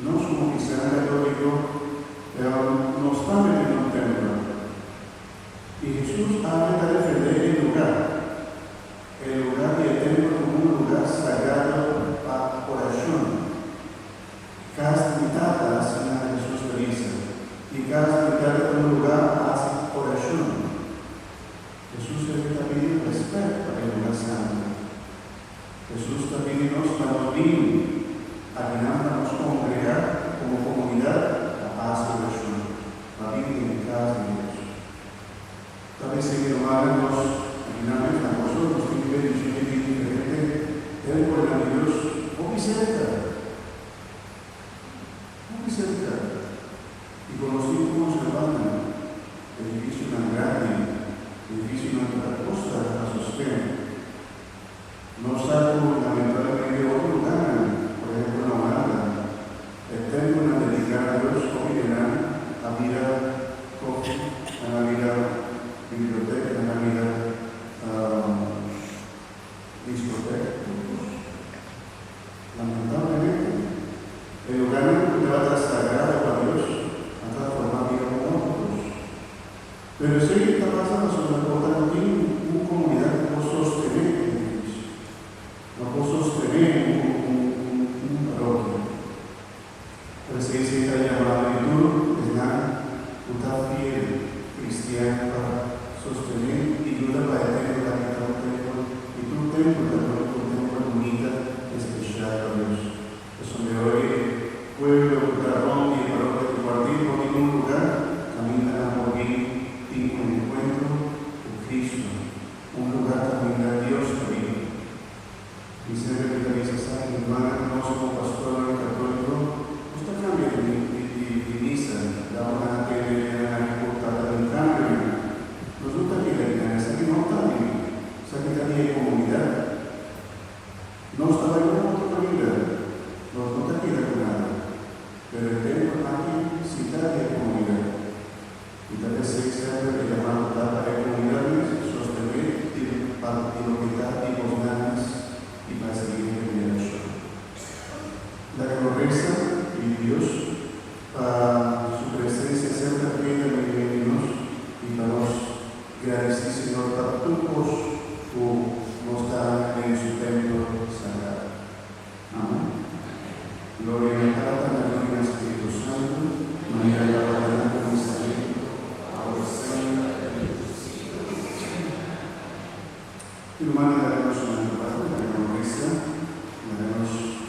no sumo oficial católico, nos está metiendo en un templo. Y Jesús habla de defender el lugar y el templo como un lugar sagrado para oración. Cada mitad hace una Jesús feliz y cada mitad de un lugar hace oración. Jesús está pidiendo respeto al lugar santo. Jesús también nos mantiene a nos congregar como comunidad a paz y oración, la vida en casa de Dios. Tal vez se hermanos, finalmente a nosotros que viven en un diferente, el pueblo de Dios, muy cerca. Y conocí cómo se van, el edificio tan grande, el edificio no es otra cosa a sostener. No salgo lamentablemente otro lugar, por ejemplo en la Holanda, el templo en dedicar a Dios comienza a mirar coche, a mirar biblioteca, a mirar discoteca. Lamentablemente, el lugar no te va a trasladar a Dios, a transformar vida como otros. Pero sí que está pasando sobre la cosa también una comunidad que puede sostener. No puedo sostener un parroquia. Pero si se está llamado y tú, es nada, tú estás fiel, cristiano, para sostener y ayuda para tener la vida del templo. Y tu templo también tu templo bonita, especial a Dios. Es donde hoy, pueblo, carrón y parroquia de cuartil, por ningún lugar, caminan por mí, tengo un encuentro con Cristo. Un lugar también a Dios también. Y se ve que dice, ¿sabes? Mi hermana, no somos pastor católico, usted cambia de misa, da una dificultad del cambio. Resulta que la iglesia que no está bien, o sea que tenía comunidad. No estaba en otra comunidad, no te queda con nada. Pero el templo aquí sí está en comunidad. Y tal vez se sabe que llamamos para comunidades, sostener y lo que está y los ganas. Y para seguir en eso. La gloriosa y Dios, para su presencia cerca de nosotros y para nos gracias, Señor, para todos nos da en su templo sagrado. Amén. Gloria al Padre, al Hijo y al Espíritu Santo, mañana la verdad como está bien, ahora siempre y en los siglos de los siglos. Hermana, la gloriosa, la gloriosa.